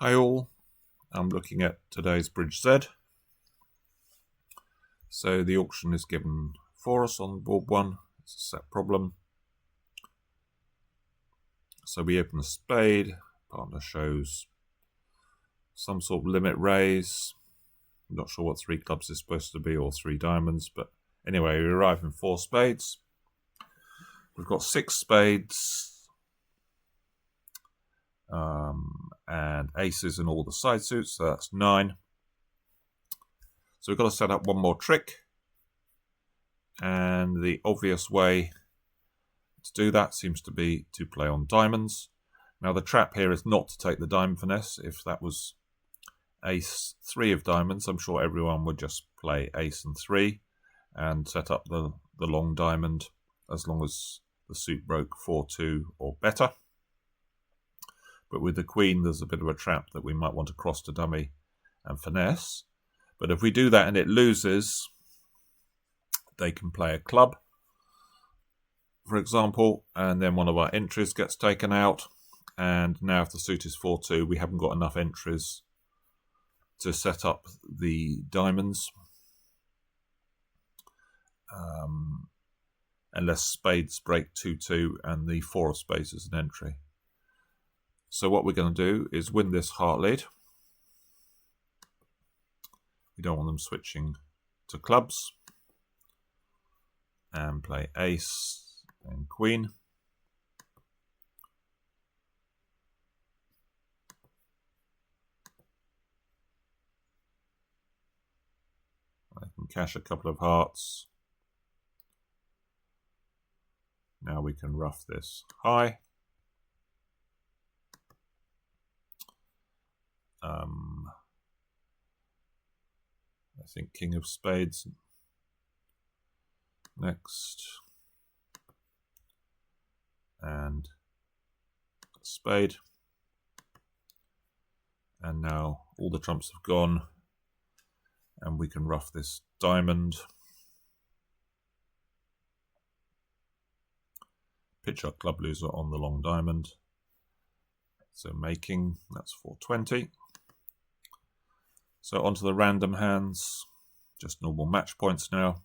Hi all, I'm looking at today's Bridge Z. So the auction is given for us on board 1, it's a set problem. So we open a spade, partner shows some sort of limit raise. I'm not sure what 3 clubs is supposed to be or 3 diamonds, but anyway, we arrive in 4 spades. We've got 6 spades and aces in all the side suits, so that's 9. So we've got to set up one more trick, and the obvious way to do that seems to be to play on diamonds. Now the trap here is not to take the diamond finesse. If that was ace 3 of diamonds, I'm sure everyone would just play ace and 3 and set up the long diamond as long as the suit broke 4-2 or better. But with the queen, there's a bit of a trap that we might want to cross to dummy and finesse. But if we do that and it loses, they can play a club, for example, and then one of our entries gets taken out. And now if the suit is 4-2, we haven't got enough entries to set up the diamonds. Unless spades break 2-2 and the 4 of spades is an entry. So what we're going to do is win this heart lead. We don't want them switching to clubs. And play ace and queen. I can cash a couple of hearts. Now we can rough this high. I think king of spades next. And spade. And now all the trumps have gone. And we can rough this diamond. Pitch our club loser on the long diamond. So making, that's 420. So onto the random hands, just normal match points now.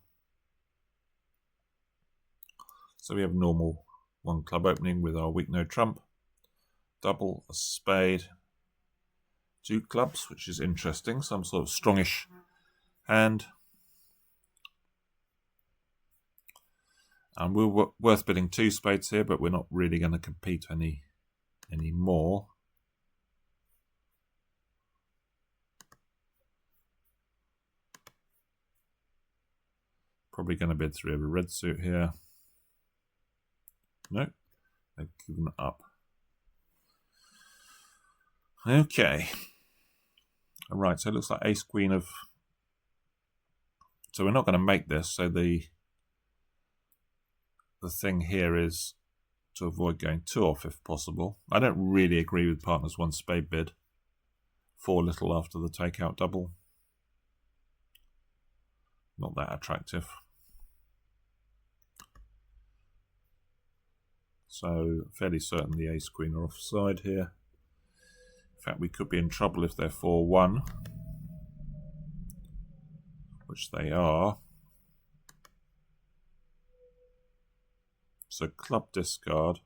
So we have normal 1 club opening with our weak no trump, double, a spade, 2 clubs, which is interesting, some sort of strongish hand. And we're worth bidding 2 spades here, but we're not really going to compete any more. Probably going to bid 3 of a red suit here. No, they've given up. Okay. All right, so it looks like ace queen of... So we're not going to make this, so the thing here is to avoid going 2 off if possible. I don't really agree with partner's 1 spade bid. 4 little after the takeout double. Not that attractive. So fairly certain the ace queen are offside here. In fact, we could be in trouble if they're 4-1, which they are. So club discard,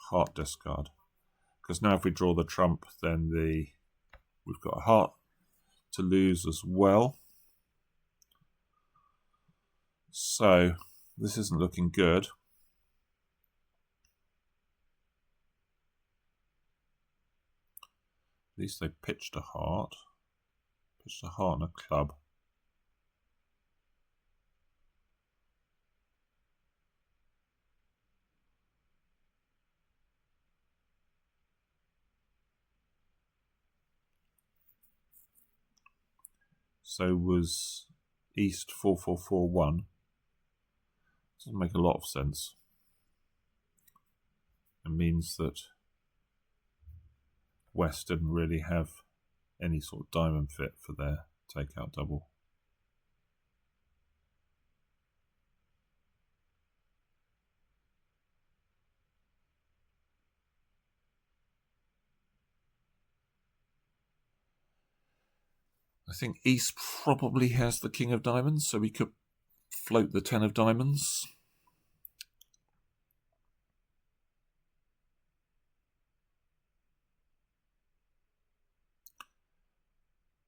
heart discard. Because now if we draw the trump, then we've got a heart to lose as well. So this isn't looking good. At least they pitched a heart. Pitched a heart and a club. So was East 4-4-4-1. Doesn't make a lot of sense. It means that West didn't really have any sort of diamond fit for their takeout double. I think East probably has the king of diamonds, so we could float the 10 of diamonds.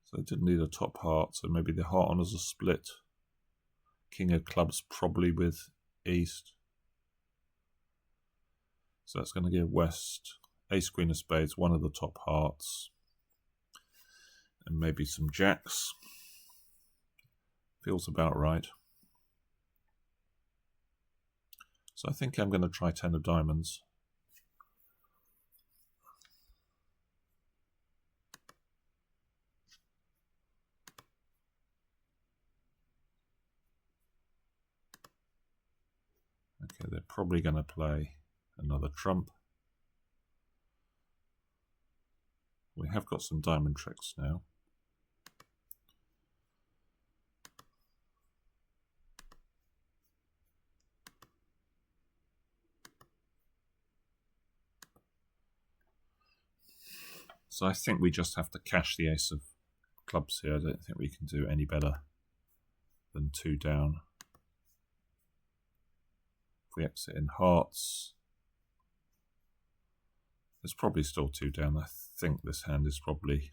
So it didn't need a top heart, so maybe the heart honours a split. King of clubs probably with East. So that's going to give West ace, queen of spades, one of the top hearts, and maybe some jacks. Feels about right. So I think I'm going to try 10 of diamonds. Okay, they're probably going to play another trump. We have got some diamond tricks now. So I think we just have to cash the ace of clubs here. I don't think we can do any better than 2 down. If we exit in hearts, there's probably still 2 down. I think this hand is probably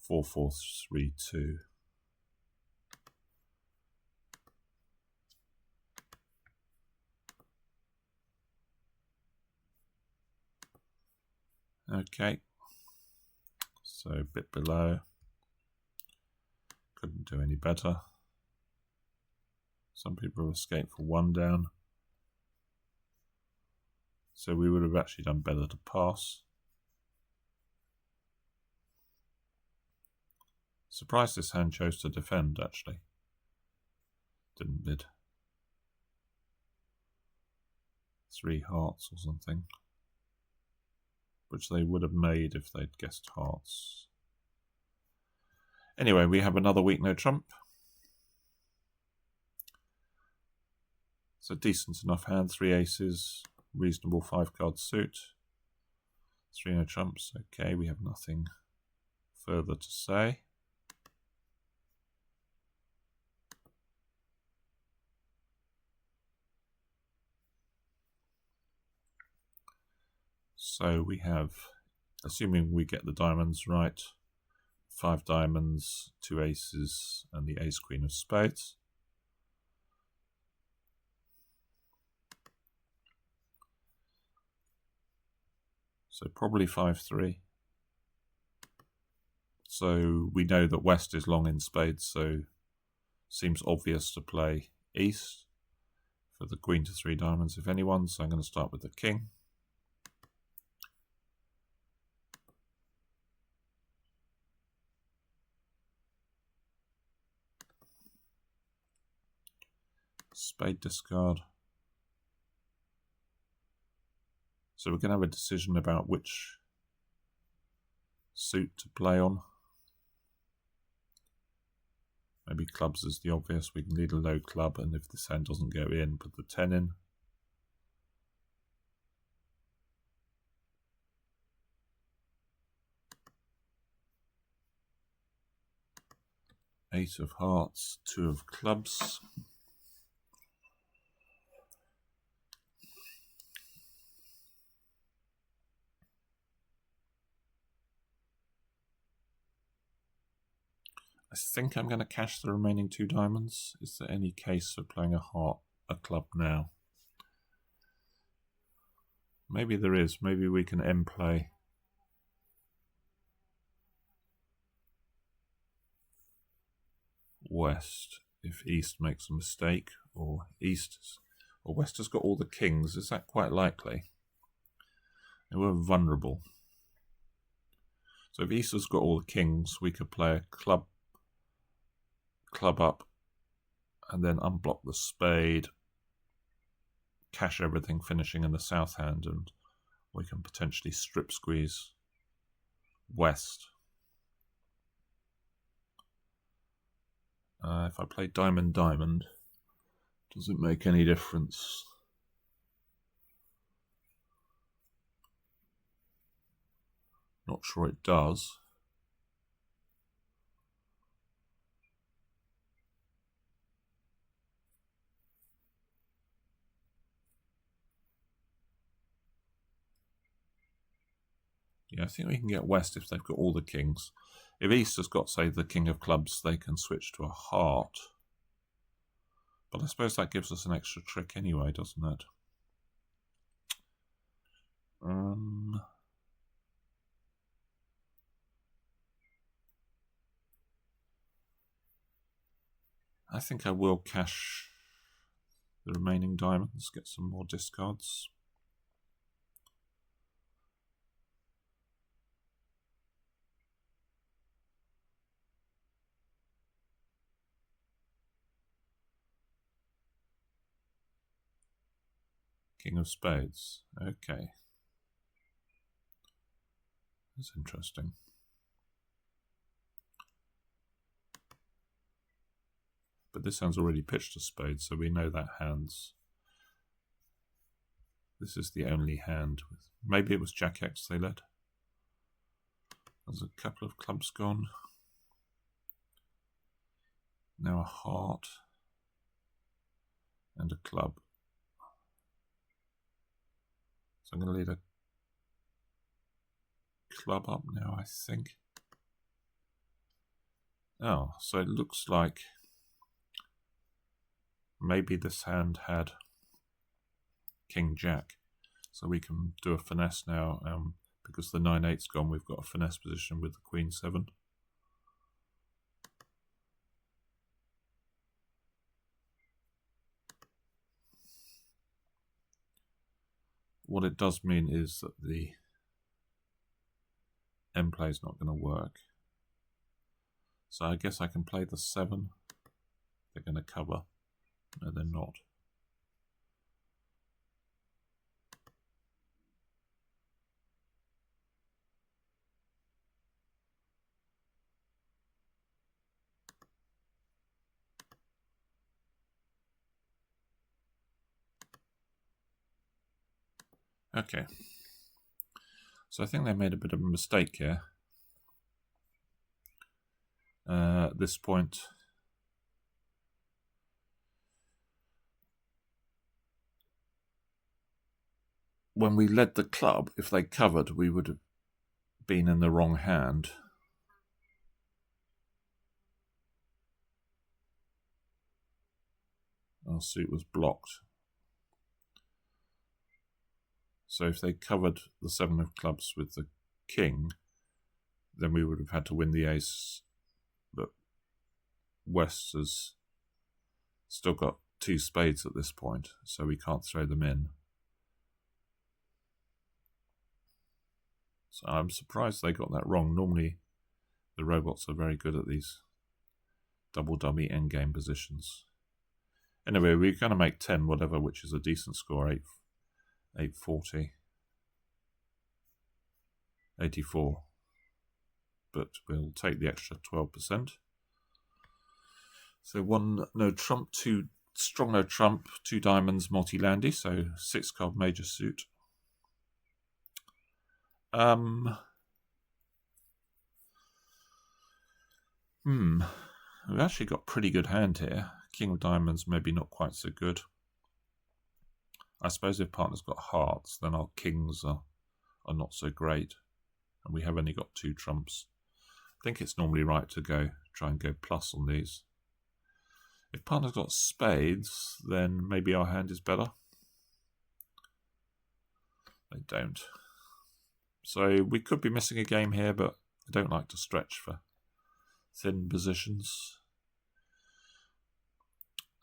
4-4-3-2. Okay, so a bit below. Couldn't do any better. Some people have escaped for 1 down. So we would have actually done better to pass. Surprised this hand chose to defend, actually. Didn't bid. 3 hearts or something, which they would have made if they'd guessed hearts. Anyway, we have another weak no trump. It's a decent enough hand, 3 aces, reasonable 5-card suit. 3 no trumps, okay, we have nothing further to say. So we have, assuming we get the diamonds right, 5 diamonds, 2 aces, and the ace queen of spades. So probably 5-3. So we know that West is long in spades, so seems obvious to play East for the queen to 3 diamonds, if anyone. So I'm going to start with the king. Spade discard. So we're going to have a decision about which suit to play on. Maybe clubs is the obvious. We can lead a low club, and if this hand doesn't go in, put the 10 in. Eight of hearts, 2 of clubs. I think I'm going to cash the remaining 2 diamonds. Is there any case for playing a club now? Maybe there is. Maybe we can end play. West if East makes a mistake, or West has got all the kings. Is that quite likely? They were vulnerable. So if East has got all the kings, we could play a club up, and then unblock the spade, cash everything, finishing in the south hand, and we can potentially strip squeeze West. If I play diamond, does it make any difference? Not sure it does. Yeah, I think we can get West if they've got all the kings. If East has got, say, the king of clubs, they can switch to a heart. But I suppose that gives us an extra trick anyway, doesn't it? I think I will cash the remaining diamonds, get some more discards. King of spades. Okay. That's interesting. But this hand's already pitched a spade, so we know that hand's... This is the only hand. Maybe it was Jack X they led. There's a couple of clubs gone. Now a heart. And a club. So I'm going to lead a club up now, I think. Oh, so it looks like maybe this hand had King Jack. So we can do a finesse now. Because the 9-8's gone, we've got a finesse position with the Queen 7. What it does mean is that the end play is not going to work. So I guess I can play the 7. They're going to cover. No, they're not. Okay. So I think they made a bit of a mistake here. At this point, when we led the club, if they covered, we would have been in the wrong hand. Our suit was blocked. So if they covered the 7 of clubs with the king, then we would have had to win the ace. But West has still got 2 spades at this point, so we can't throw them in. So I'm surprised they got that wrong. Normally, the robots are very good at these double dummy endgame positions. Anyway, we're going to make 10 whatever, which is a decent score, 840. 84. But we'll take the extra 12%. So 1 no trump, 2 strong no trump, 2 diamonds, multi-landy, so 6 card major suit. We've actually got pretty good hand here. King of diamonds, maybe not quite so good. I suppose if partner's got hearts, then our kings are not so great. And we have only got 2 trumps. I think it's normally right to try and go plus on these. If partner's got spades, then maybe our hand is better. They don't. So we could be missing a game here, but I don't like to stretch for thin positions.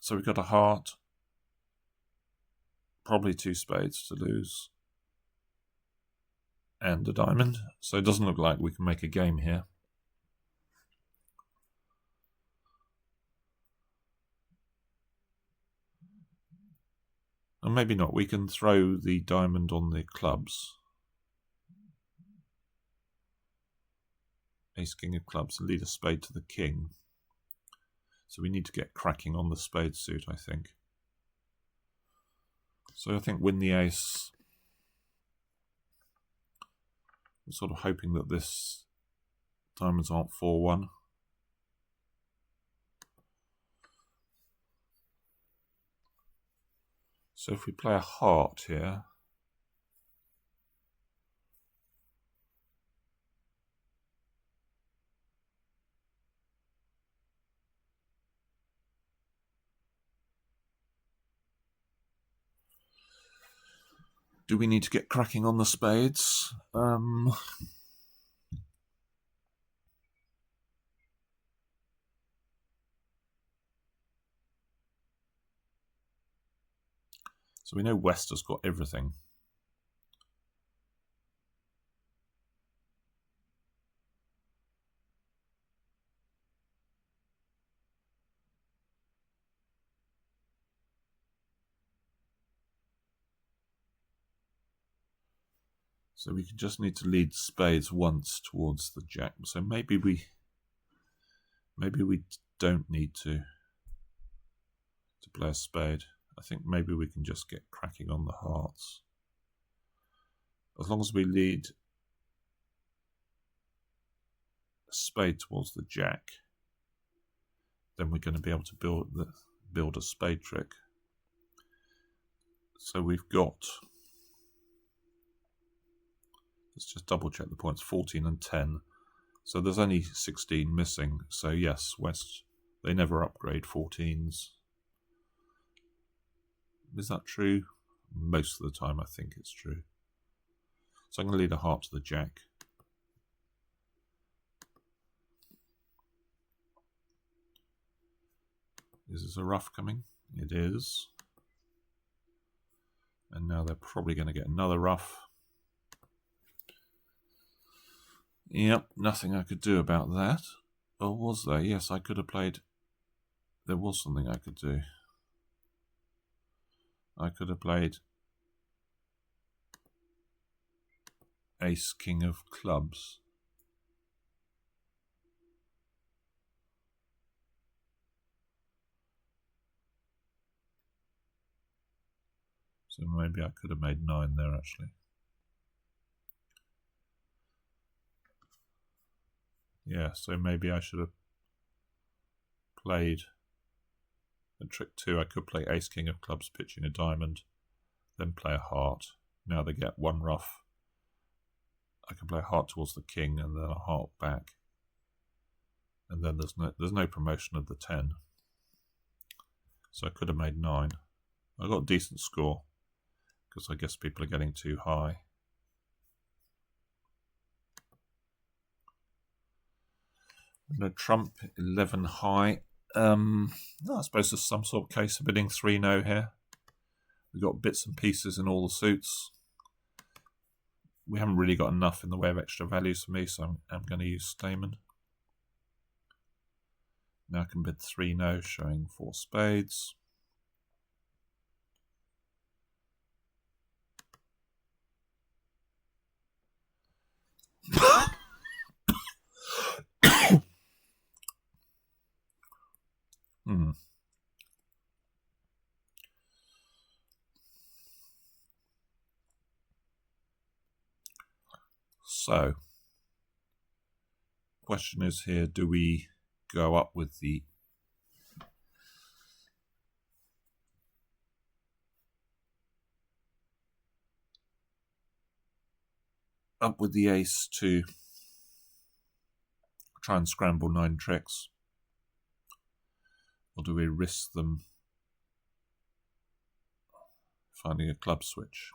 So we've got a heart. Probably 2 spades to lose. And a diamond. So it doesn't look like we can make a game here. Or maybe not. We can throw the diamond on the clubs. Ace, king of clubs, and lead a spade to the king. So we need to get cracking on the spade suit, I think. So I think win the ace. I'm sort of hoping that this diamonds aren't 4-1. So if we play a heart here, Do we need to get cracking on the spades? So we know West has got everything. So we just need to lead spades once towards the jack. So maybe we don't need to play a spade. I think maybe we can just get cracking on the hearts. As long as we lead a spade towards the jack, then we're going to be able to build a spade trick. So we've got, let's just double check the points, 14 and 10. So there's only 16 missing. So yes, West, they never upgrade 14s. Is that true? Most of the time I think it's true. So I'm going to lead a heart to the jack. Is this a ruff coming? It is. And now they're probably going to get another ruff. Yep, nothing I could do about that. Or was there? Yes, I could have played. There was something I could do. I could have played Ace, King of Clubs. So maybe I could have made 9 there actually. Yeah, so maybe I should have played a trick 2. I could play Ace, King of Clubs, pitching a diamond, then play a heart. Now they get 1 ruff. I can play a heart towards the king and then a heart back. And then there's no promotion of the 10. So I could have made 9. I got a decent score because I guess people are getting too high. I'm going to trump 11 high. I suppose there's some sort of case of bidding 3-no here. We've got bits and pieces in all the suits. We haven't really got enough in the way of extra values for me, so I'm going to use Stayman. Now I can bid 3-no, showing 4 spades. So, question is here, do we go up with the ace to try and scramble 9 tricks? Or do we risk them finding a club switch?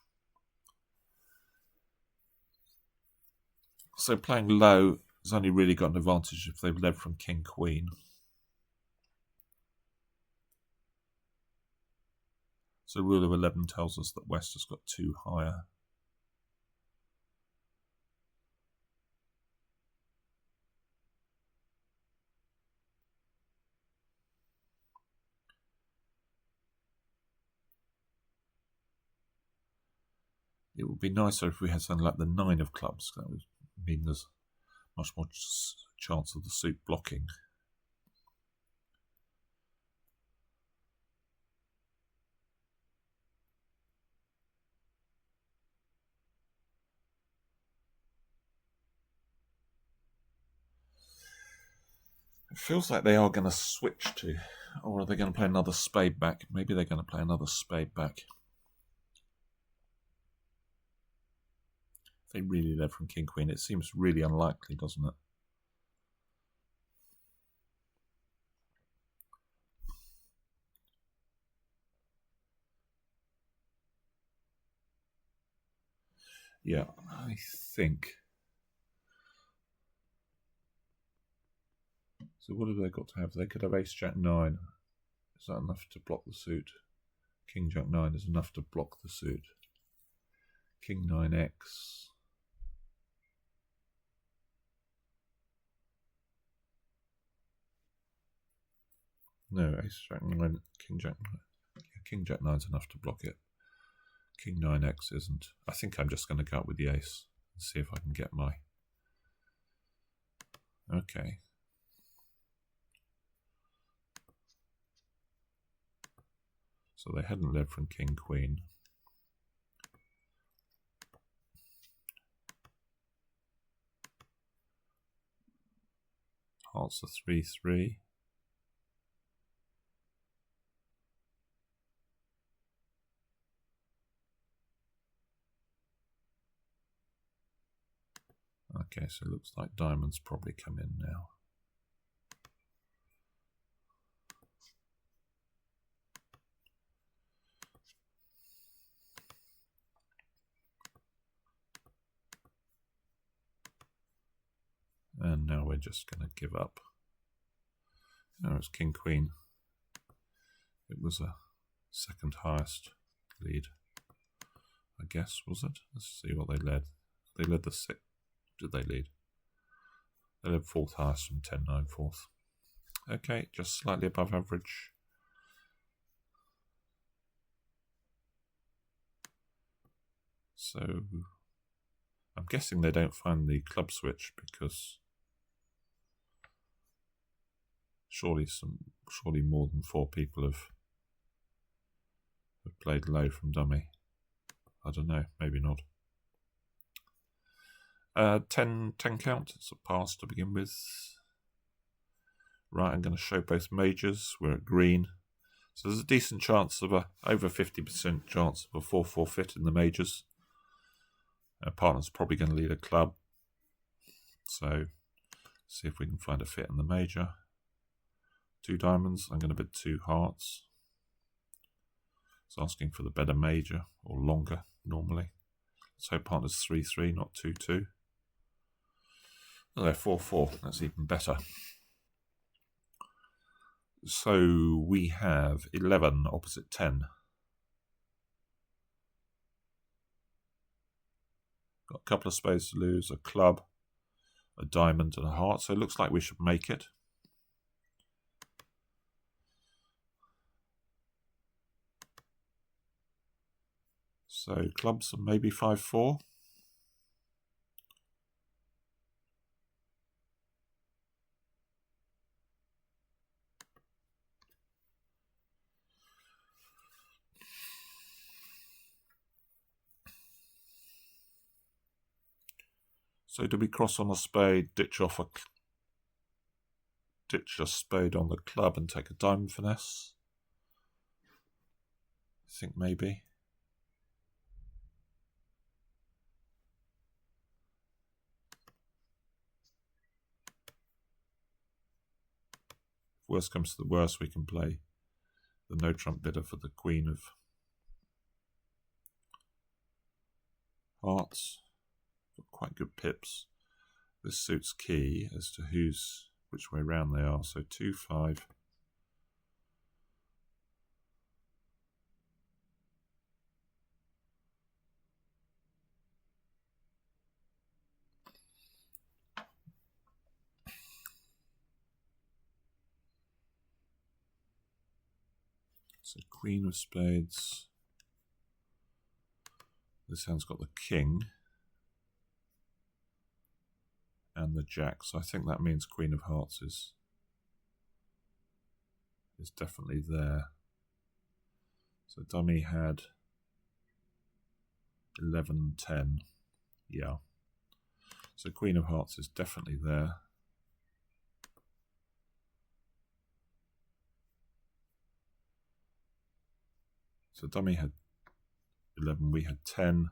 So playing low has only really got an advantage if they've led from King Queen. So rule of 11 tells us that West has got 2 higher. It would be nicer if we had something like the 9 of clubs. That would mean there's much more chance of the suit blocking. It feels like they are going to switch to, or are they going to play another spade back? Maybe they're going to play another spade back. If they really led from King Queen, it seems really unlikely, doesn't it? Yeah, I think. So what have they got to have? They could have ace jack 9. Is that enough to block the suit? King jack 9 is enough to block the suit. King 9x. No, ace jack 9, king jack 9. Yeah, king jack 9 is enough to block it. King 9x isn't. I think I'm just going to go out with the ace and see if I can get my... Okay. So they hadn't led from king queen. Hearts are 3-3. Okay, so it looks like diamonds probably come in now. And now we're just going to give up. No, it's king queen. It was a second highest lead, I guess, was it? Let's see what they led. They led the sixth. Did they lead? They led fourth highest from 10-9 fourth. Okay, just slightly above average. So I'm guessing they don't find the club switch because surely more than 4 people have played low from dummy. I don't know, maybe not. 10 count, it's a pass to begin with. Right, I'm going to show both majors. We're at green. So there's a decent chance of over 50% chance of a 4-4 fit in the majors. Our partner's probably going to lead a club. So see if we can find a fit in the major. 2 diamonds, I'm going to bid 2 hearts. It's asking for the better major, or longer, normally. So partner's 3-3, not 2-2. Oh, they're 4-4, that's even better. So we have 11 opposite 10. Got a couple of spades to lose, a club, a diamond and a heart. So it looks like we should make it. So clubs are maybe 5-4. So do we cross on a spade, ditch a spade on the club and take a diamond finesse? I think maybe. If worst comes to the worst, we can play the no trump bidder for the queen of hearts. Got quite good pips. This suits key as to which way round they are. So 2-5. So queen of spades. This hand's got the king and the jack, so I think that means queen of hearts is definitely there. So dummy had 11-10, yeah. So queen of hearts is definitely there. So dummy had 11, we had 10.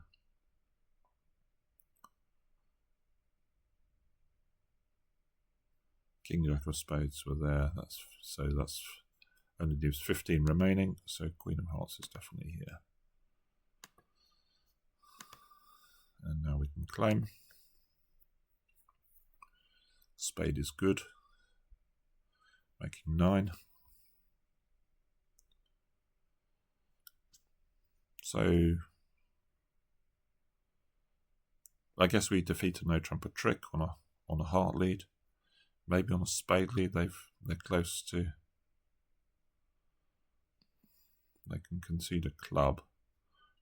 King jack of spades were there. That's only leaves 15 remaining. So queen of hearts is definitely here. now we can claim. Spade is good, making 9. So I guess we defeat a no trumpet trick on a heart lead. Maybe on a spade lead they're close to. They can concede a club.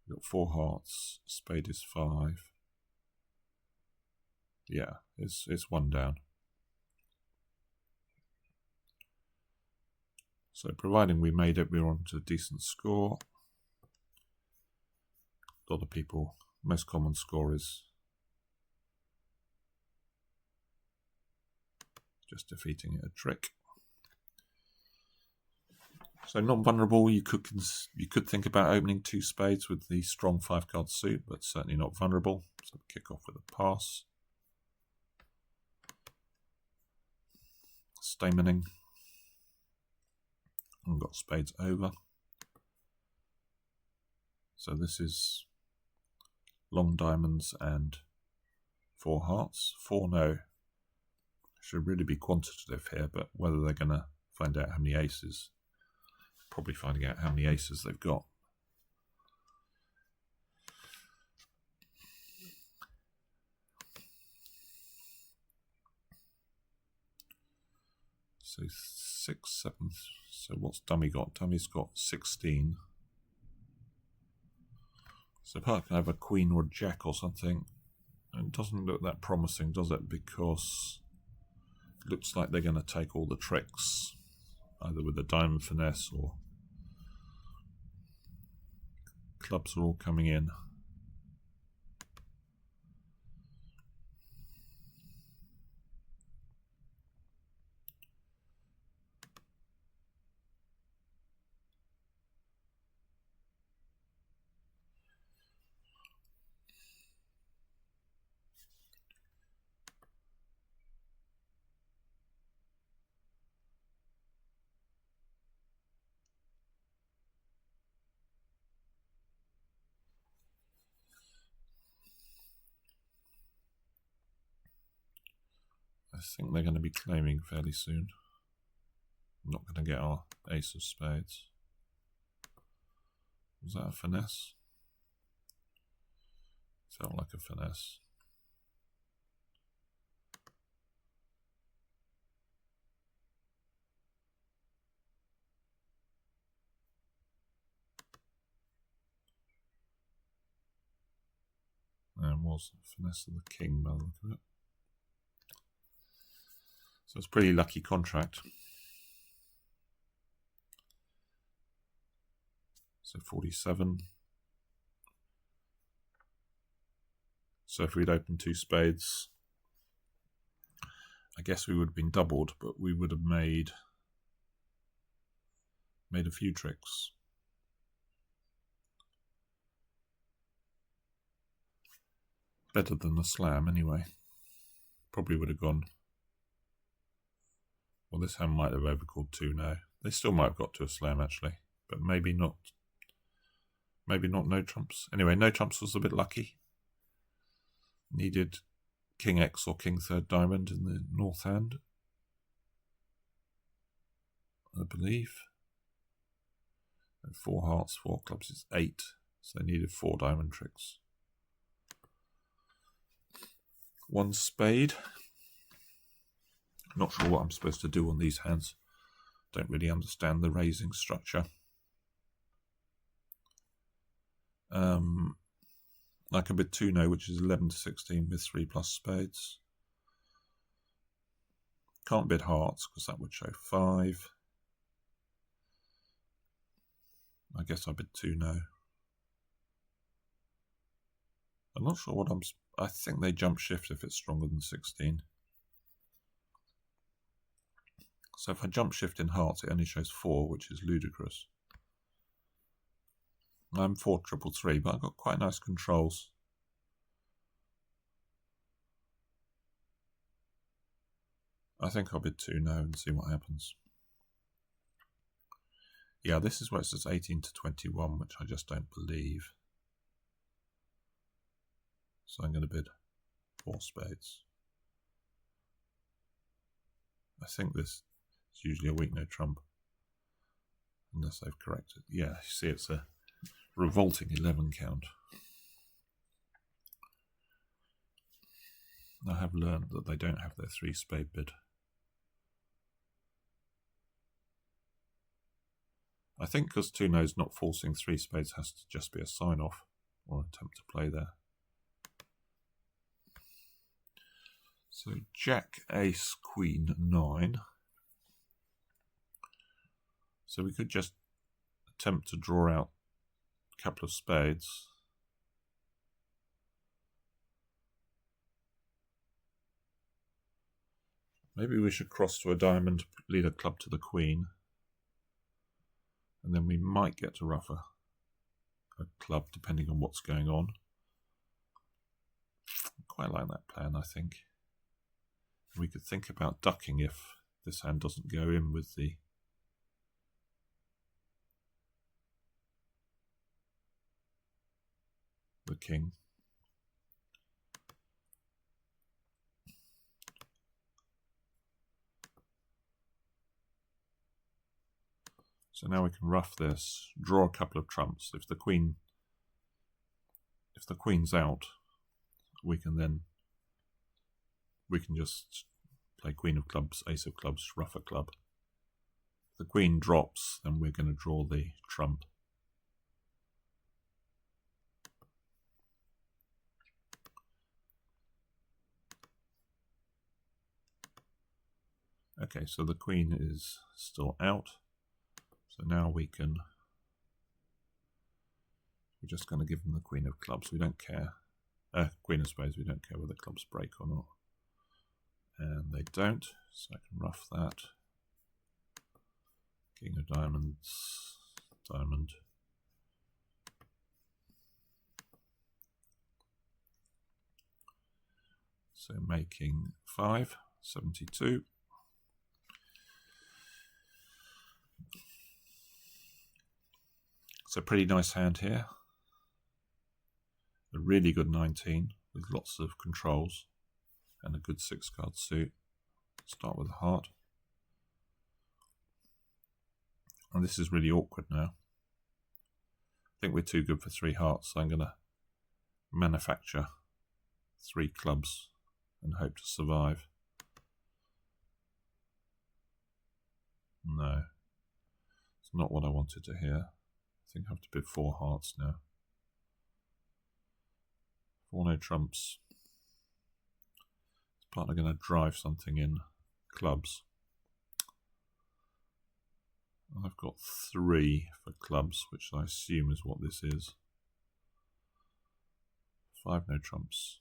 We've got 4 hearts. Spade is 5. Yeah, it's 1 down. So providing we made it, we're on to a decent score. A lot of people, most common score is just defeating a trick. So not vulnerable. You could think about opening 2 spades with the strong 5-card suit, but certainly not vulnerable. So kick off with a pass. Stamening. And got spades over. So this is long diamonds and 4 hearts. 4 no. Should really be quantitative here, but whether they're going to find out how many aces, probably finding out how many aces they've got. So 6, 7. So what's dummy got? Dummy's got 16. So Park can have a queen or a jack or something. And it doesn't look that promising, does it? Because it looks like they're going to take all the tricks, either with a diamond finesse or clubs are all coming in. I think they're going to be claiming fairly soon. I'm not going to get our ace of spades. Was that a finesse? Felt like a finesse. And was finesse of the king by the look of it. So it's a pretty lucky contract. So 47. So if we'd opened 2 spades, I guess we would have been doubled, but we would have made a few tricks. Better than the slam anyway. Probably would have gone. Well, this hand might have overcalled 2 now. They still might have got to a slam actually, but maybe not. Maybe not no trumps. Anyway, no trumps was a bit lucky. Needed king X or king 3rd diamond in the north hand, I believe. And 4 hearts, 4 clubs is 8. So they needed 4 diamond tricks. 1 spade. Not sure what I'm supposed to do on these hands. Don't really understand the raising structure. I can bid 2 no, which is 11 to 16 with 3 plus spades. Can't bid hearts because that would show 5. I guess I bid 2 no. I'm not sure what I think they jump shift if it's stronger than 16. So if I jump shift in hearts, it only shows 4, which is ludicrous. I'm 4-3-3, but I've got quite nice controls. I think I'll bid 2 no and see what happens. Yeah, this is where it says 18 to 21, which I just don't believe. So I'm going to bid 4 spades. I think this is usually a weak no trump, unless they've corrected. Yeah, you see it's a revolting 11 count. I have learned that they don't have their 3 spade bid. I think because 2-no's not forcing 3 spades has to just be a sign off or attempt to play there. So Jack, Ace, Queen, 9. So we could just attempt to draw out a couple of spades. Maybe we should cross to a diamond, lead a club to the Queen. And then we might get to ruff a club depending on what's going on. I quite like that plan, I think. We could think about ducking if this hand doesn't go in with the king. So now we can ruff this, draw a couple of trumps. If the queen's out, we can just play Queen of Clubs, Ace of Clubs, ruff a club. If the Queen drops, then we're going to draw the trump. Okay, so the Queen is still out. So now we're just going to give them the Queen of Clubs. We don't care. Queen of Spades, we don't care whether clubs break or not. And they don't, so I can ruff that. King of Diamonds, diamond. So making 5, 72. It's a pretty nice hand here. A really good 19 with lots of controls and a good 6-card suit. Start with a heart. And this is really awkward now. I think we're too good for 3 hearts, so I'm going to manufacture 3 clubs and hope to survive. No, it's not what I wanted to hear. I think I have to bid 4 hearts now. 4 no trumps. This partner going to drive something in clubs. I've got 3 for clubs, which I assume is what this is. 5 no trumps.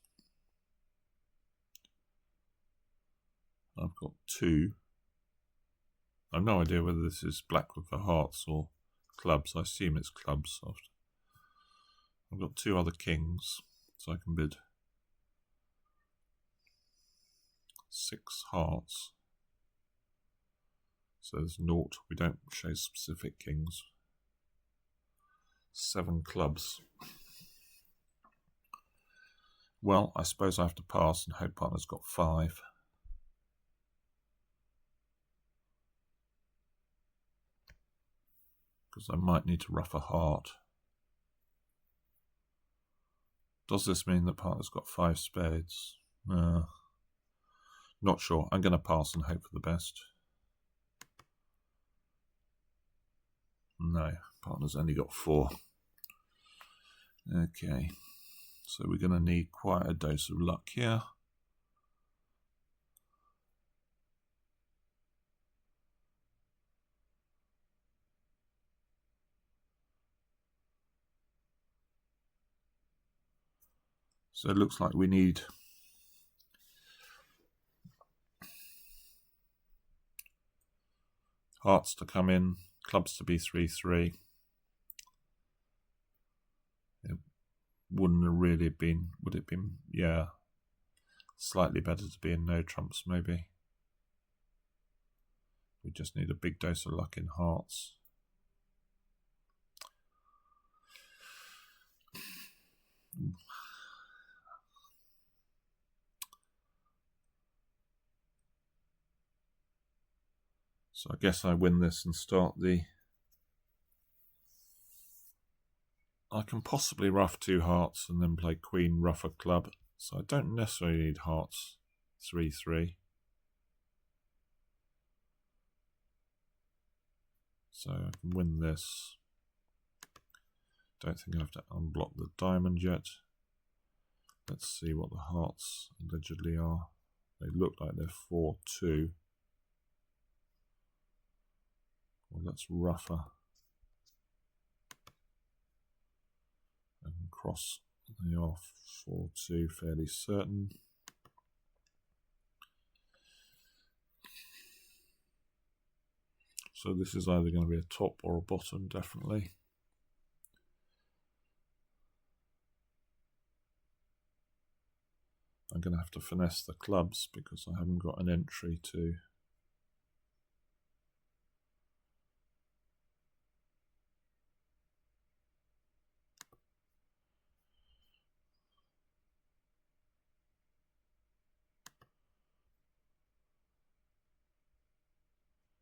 I've got 2. I've no idea whether this is black with the hearts or clubs. I assume it's clubs. I've got 2 other kings, so I can bid 6 hearts. So there's 0. We don't show specific kings. 7 clubs. Well, I suppose I have to pass and hope partner's got 5. Because I might need to ruff a heart. Does this mean that partner's got 5 spades? Not sure. I'm going to pass and hope for the best. No, partner's only got 4. Okay, so we're going to need quite a dose of luck here. So it looks like we need hearts to come in, clubs to be 3-3. It wouldn't have really been, would it been, yeah, slightly better to be in no trumps maybe. We just need a big dose of luck in hearts. So I guess I win this and start the... I can possibly ruff 2 hearts and then play queen, ruff a club. So I don't necessarily need hearts 3-3. So I can win this. Don't think I have to unblock the diamond yet. Let's see what the hearts allegedly are. They look like they're 4-2. Well, that's rougher. I can cross. They are 4-2, fairly certain. So this is either going to be a top or a bottom, definitely. I'm going to have to finesse the clubs because I haven't got an entry to...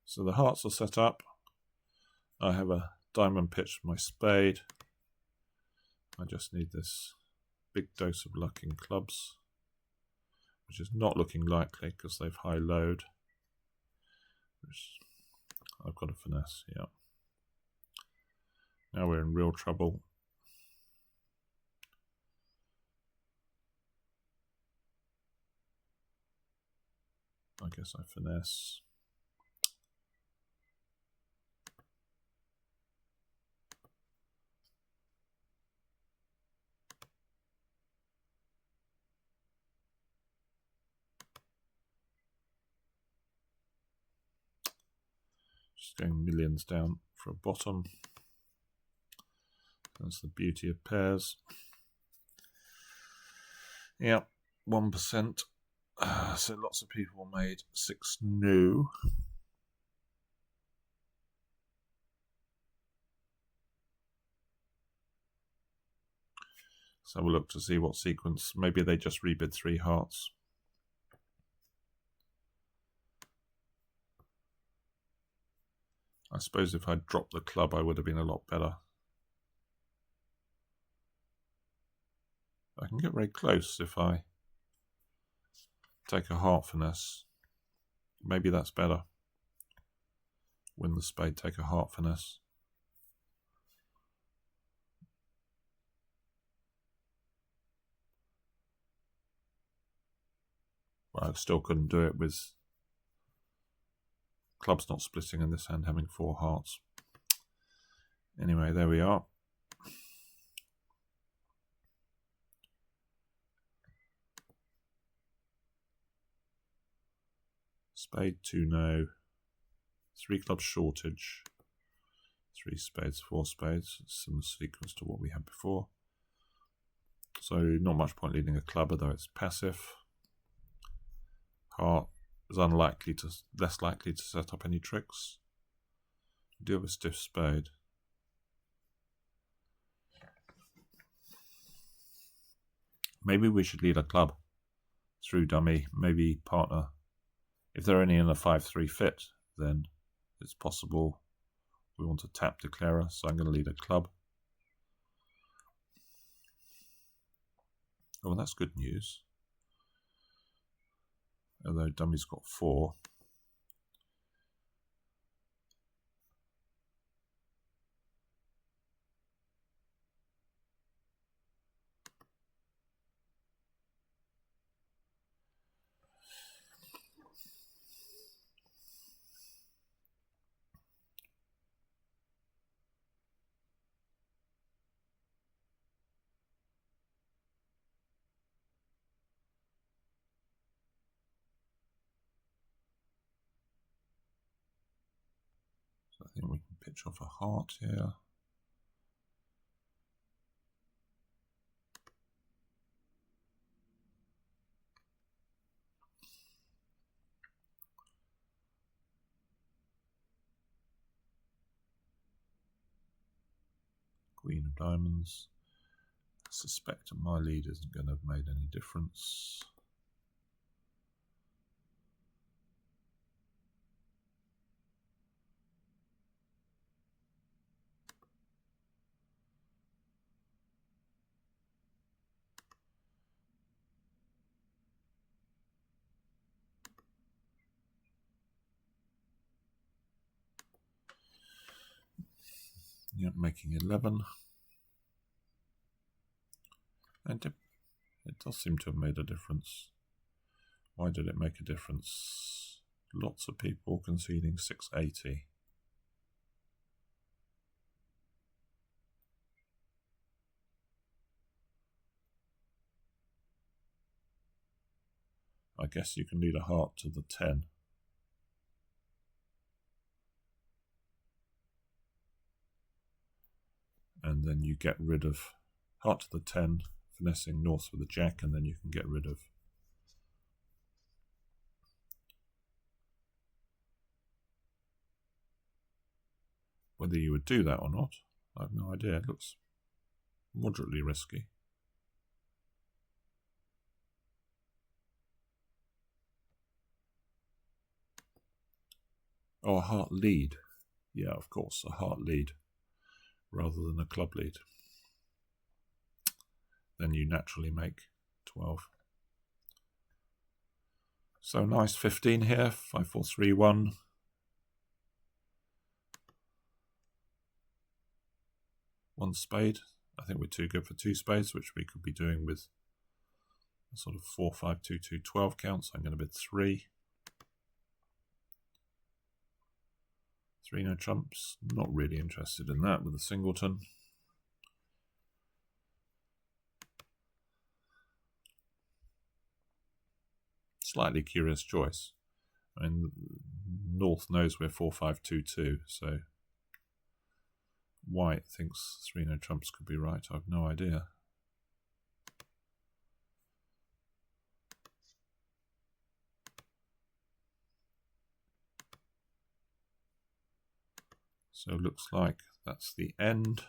So the hearts are set up. I have a diamond pitch for my spade. I just need this big dose of luck in clubs, which is not looking likely because they've high load. Which I've got a finesse, yeah. Now we're in real trouble. I guess I finesse. Just going millions down for a bottom. That's the beauty of pairs. Yeah, 1%. So lots of people made 6 new. So we'll look to see what sequence. Maybe they just rebid 3 hearts. I suppose if I'd dropped the club, I would have been a lot better. I can get very close if I take a heart finesse. Maybe that's better. Win the spade, take a heart finesse. Well, I still couldn't do it with clubs not splitting and this hand having 4 hearts. Anyway, there we are. Spade 2 no. 3 clubs shortage. 3 spades, 4 spades. Similar sequence to what we had before. So not much point leading a club, although it's passive. Heart is less likely to set up any tricks. Do have a stiff spade. Maybe we should lead a club through dummy. Maybe partner. If they're only in a 5-3 fit, then it's possible we want to tap declarer. So I'm going to lead a club. Oh, well, that's good news. Although dummy's got 4. So I think we can pitch off a heart here. Queen of diamonds. I suspect my lead isn't going to have made any difference. Yep, making 11. And it does seem to have made a difference. Why did it make a difference? Lots of people conceding 680. I guess you can lead a heart to the 10. And then you get rid of heart to the 10, finessing north with the jack, and then you can get rid of whether you would do that or not. I have no idea. It looks moderately risky. Oh, a heart lead. Yeah, of course, a heart lead rather than a club lead. Then you naturally make 12. So nice 15 here, 5, 4, 3, 1. One spade. I think we're too good for 2 spades, which we could be doing with a sort of 4, 5, 2, 2, 12 count. So I'm going to bid 3. 3 no trumps. Not really interested in that with a singleton. Slightly curious choice. I mean, North knows we're 4, 5, 2, 2, so White thinks 3 no trumps could be right. I have no idea. So it looks like that's the end.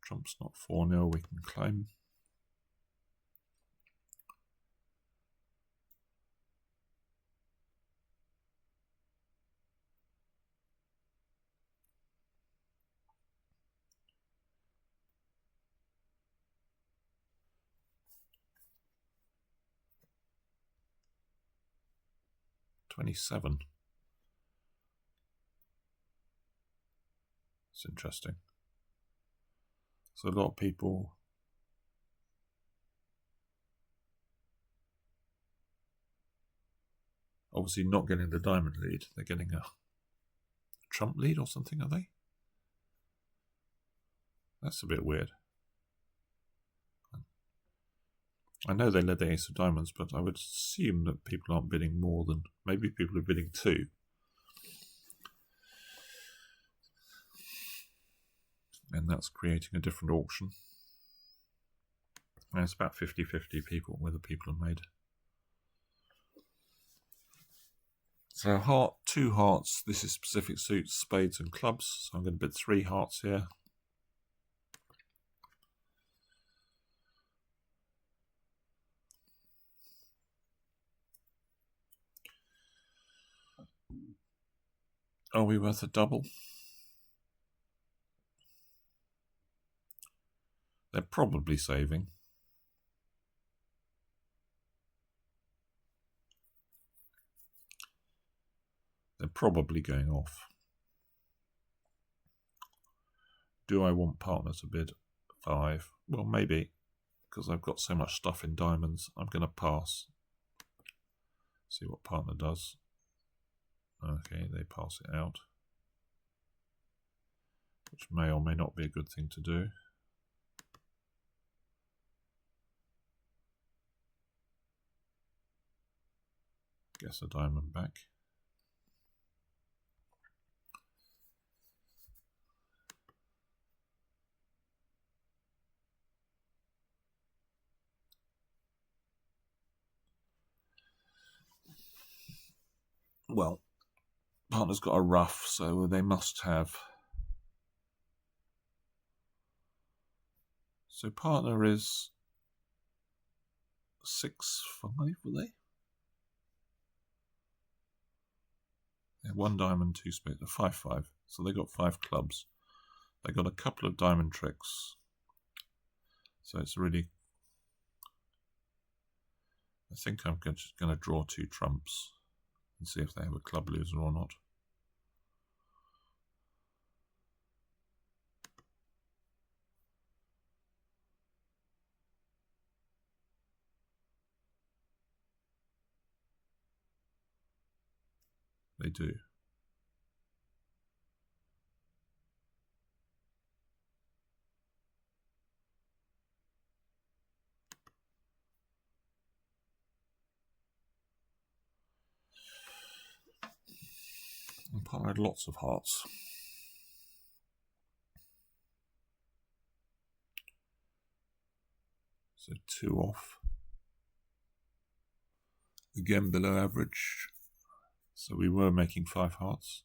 Trump's not 4-0, we can claim. $27. It's interesting. So a lot of people obviously not getting the diamond lead. They're getting a trump lead or something, are they? That's a bit weird. I know they led the ace of diamonds, but I would assume that people aren't bidding more than... Maybe people are bidding 2. And that's creating a different auction. And it's about 50-50 people, whether people are made. So heart, 2 hearts. This is specific suits, spades and clubs. So I'm going to bid 3 hearts here. Are we worth a double? They're probably saving. They're probably going off. Do I want partner to bid 5? Well, maybe, because I've got so much stuff in diamonds. I'm going to pass. See what partner does. Okay, they pass it out, which may or may not be a good thing to do. Guess a diamond back. Well, partner's got a rough, so they must have. So partner is 6-5, were they? Yeah, 1 diamond, 2 spades, 5-5. So they got 5 clubs. They got a couple of diamond tricks. So it's really... I think I'm just going to draw 2 trumps and see if they have a club loser or not. They do. And partner had lots of hearts. So 2 off. Again below average. So we were making 5 hearts.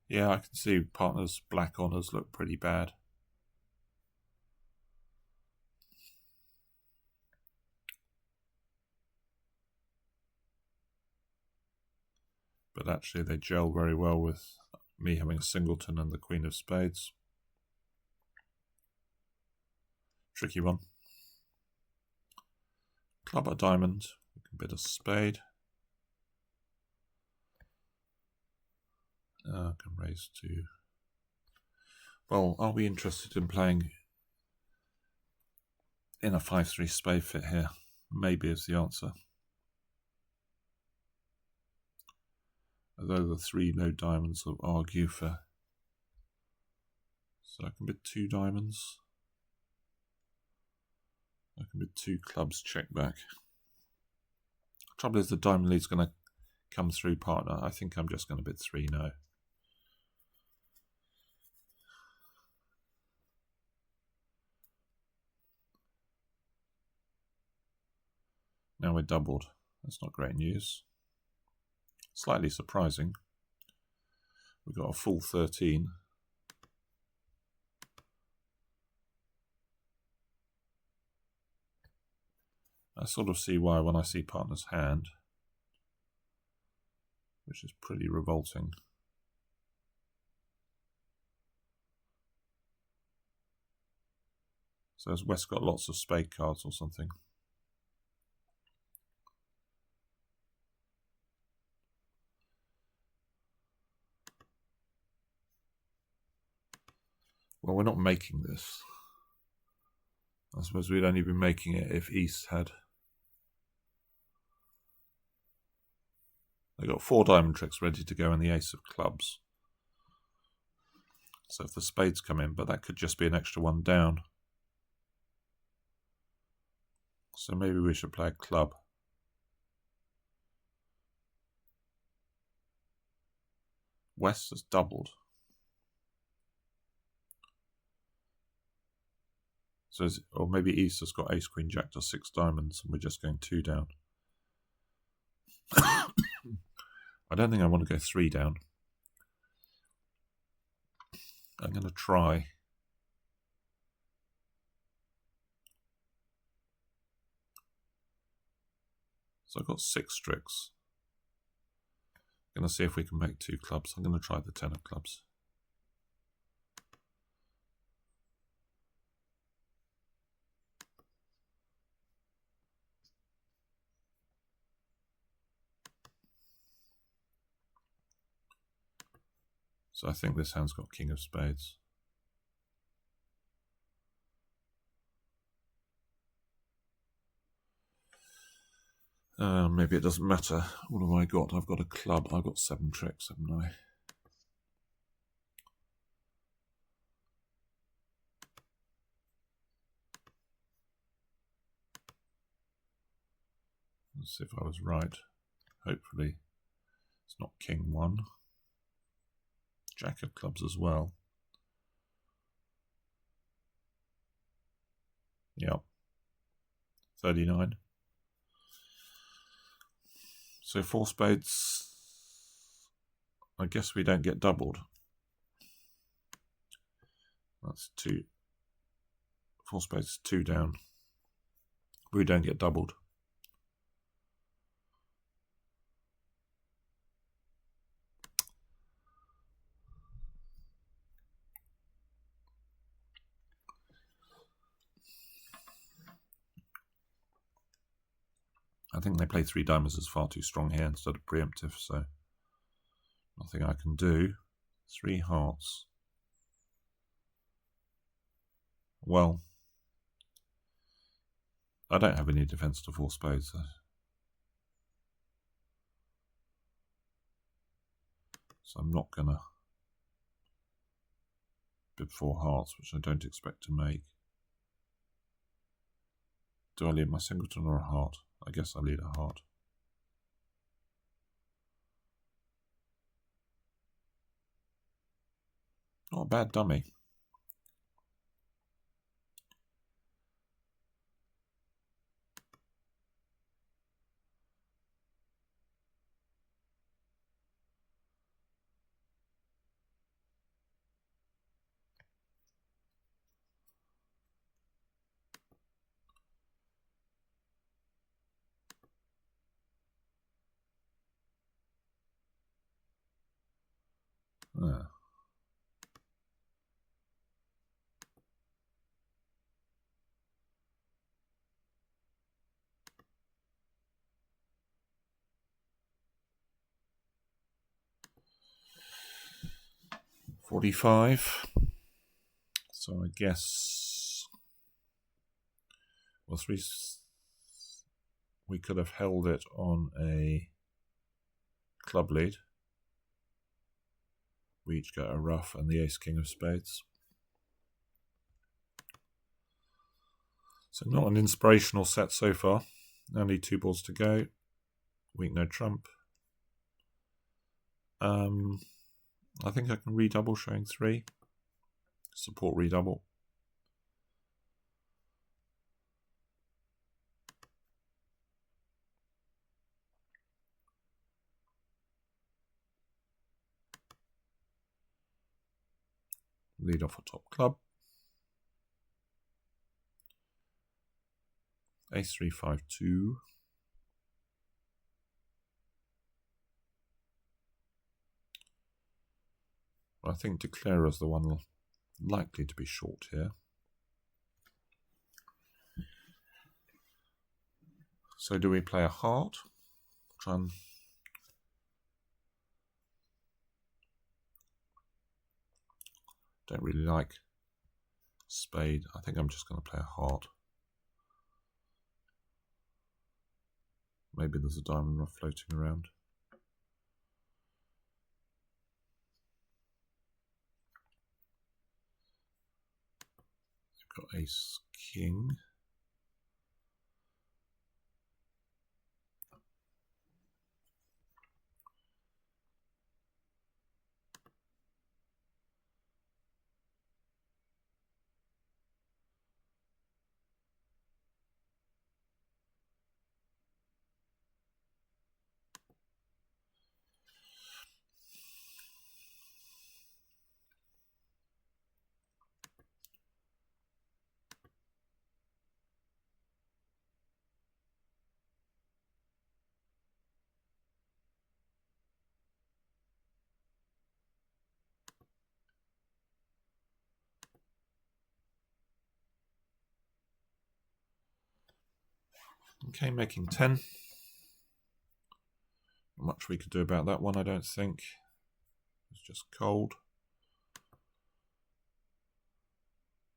Yeah, I can see partner's black honours look pretty bad. But actually they gel very well with me having a singleton and the Queen of Spades. Tricky one. Club a diamond. We can bid a spade. I can raise 2. Well, are we interested in playing in a 5-3 spade fit here? Maybe is the answer. Although the 3 low diamonds will argue for. So I can bid 2 diamonds. I can bid 2 clubs, check back. Trouble is the diamond lead's going to come through partner. I think I'm just going to bid 3 now. Now we're doubled. That's not great news. Slightly surprising. We've got a full 13. I sort of see why when I see partner's hand, which is pretty revolting. So has West got lots of spade cards or something? Well, we're not making this. I suppose we'd only be making it if East had. They got 4 diamond tricks ready to go and the ace of clubs. So if the spades come in, but that could just be an extra 1 down. So maybe we should play a club. West has doubled. So or maybe East has got ace, queen, jack to 6 diamonds and we're just going 2 down. I don't think I want to go 3 down. I'm going to try. So I've got 6 tricks. I'm going to see if we can make 2 clubs. I'm going to try the 10 of clubs. So I think this hand's got king of spades. Maybe it doesn't matter. What have I got? I've got a club. I've got 7 tricks, haven't I? Let's see if I was right. Hopefully it's not king 1. Jack of clubs as well. Yep. 39. So 4 spades. I guess we don't get doubled. That's 2. 4 spades, 2 down. We don't get doubled. I think they play 3 diamonds as far too strong here instead of preemptive, so nothing I can do. 3 hearts. Well, I don't have any defense to 4 spades. So. So I'm not going to bid 4 hearts, which I don't expect to make. Do I lead my singleton or a heart? I guess I lead a heart. Not a bad dummy. Yeah. $45. So I guess, well, we could have held it on a club lead. We each get a ruff and the ace king of spades. So not an inspirational set so far. Only 2 balls to go. Weak no trump. I think I can redouble showing 3. Support redouble. Lead off a top club. Ace 3, 5, 2. I think Declare is the one likely to be short here. So do we play a heart? Try and don't really like spade. I think I'm just going to play a heart. Maybe there's a diamond ruff floating around. You've got ace king. Okay, making 10. Not much we could do about that one, I don't think. It's just cold.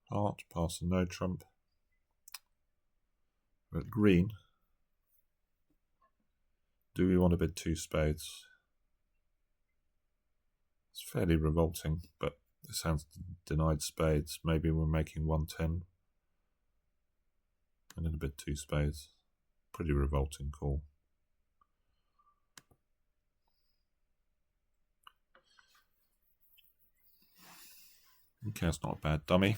Heart, pass and no trump. But green. Do we want to bid 2 spades? It's fairly revolting, but this hand's denied spades. Maybe we're making 110. And then a bid 2 spades. Pretty revolting call. Okay, it's not a bad dummy.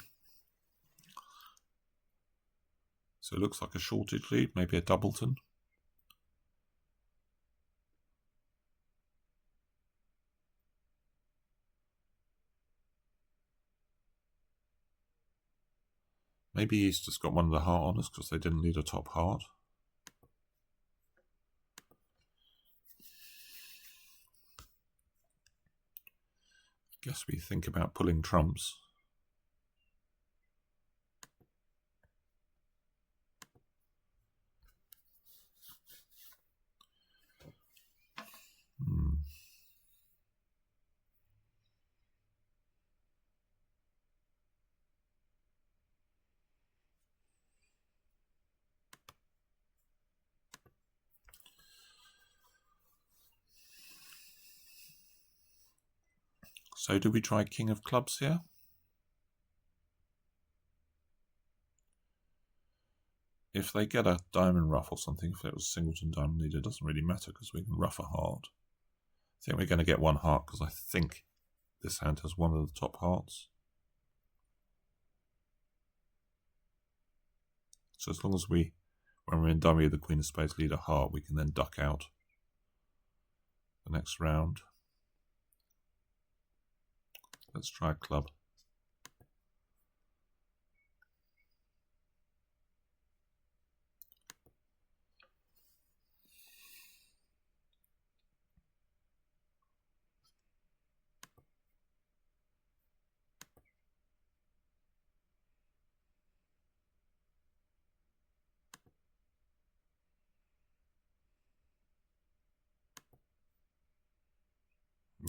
So it looks like a shortage lead, maybe a doubleton. Maybe he's just got one of the heart on us because they didn't lead a top heart. I guess we think about pulling trumps. So do we try king of clubs here? If they get a diamond ruff or something, if it was singleton diamond leader, it doesn't really matter because we can ruff a heart. I think we're going to get one heart because I think this hand has one of the top hearts. So as long as when we're in dummy, the queen of spades lead a heart, we can then duck out the next round. Let's try a club.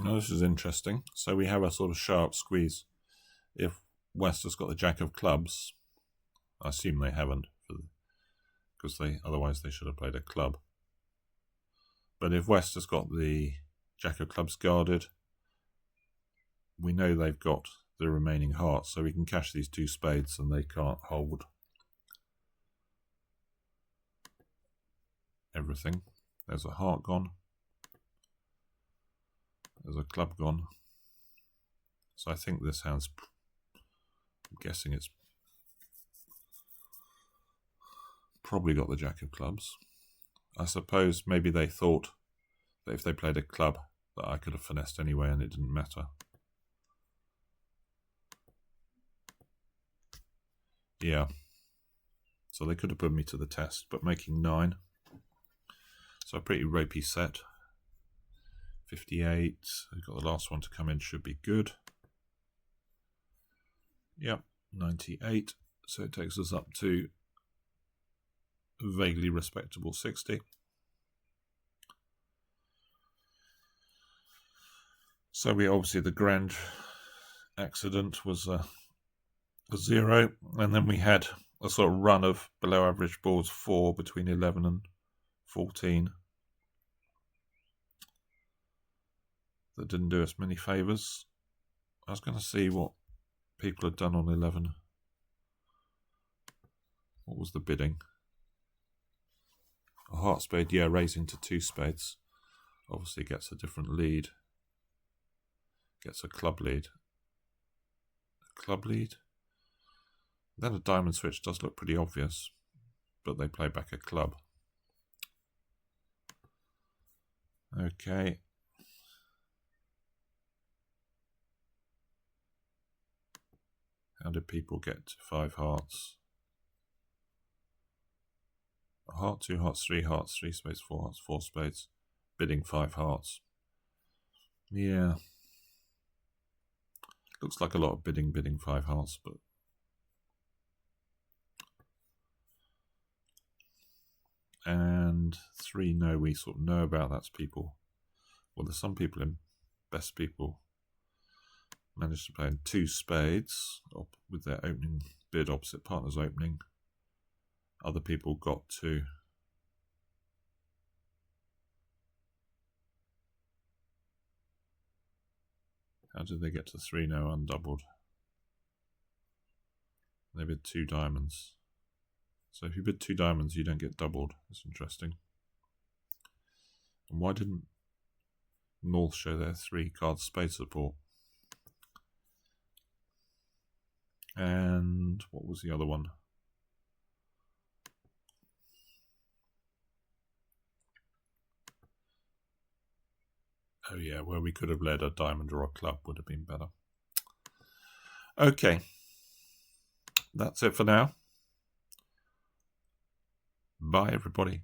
Now this is interesting. So we have a sort of sharp squeeze. If West has got the jack of clubs, I assume they haven't, because otherwise they should have played a club. But if West has got the jack of clubs guarded, we know they've got the remaining hearts, so we can cash these two spades and they can't hold everything. There's a heart gone. There's a club gone. So I think this hand's, I'm guessing it's probably got the jack of clubs. I suppose maybe they thought that if they played a club that I could have finessed anyway and it didn't matter. Yeah. So they could have put me to the test, but making 9. So a pretty ropey set. 58. We've got the last one to come in, should be good. Yep, 98. So it takes us up to a vaguely respectable 60. So we obviously, the grand accident was a 0, and then we had a sort of run of below average boards 4 between 11 and 14 that didn't do us many favours. I was going to see what people had done on 11. What was the bidding? A heart spade, yeah, raising to 2 spades. Obviously gets a different lead. Gets a club lead. A club lead? Then a diamond switch does look pretty obvious, but they play back a club. Okay. How did people get to 5 hearts? A heart, 2 hearts, 3 hearts, 3 spades, 4 hearts, 4 spades. Bidding 5 hearts. Yeah. Looks like a lot of bidding 5 hearts, but and 3 no, we sort of know about. That's people. Well, there's some people in best people managed to play in 2 spades with their opening bid opposite partner's opening. Other people got to how did they get to 3 no undoubled? They bid 2 diamonds. So if you bid 2 diamonds, you don't get doubled. That's interesting. And why didn't North show their 3 card spade support? And what was the other one? Oh yeah, where we could have led a diamond or a club would have been better. Okay. That's it for now. Bye, everybody.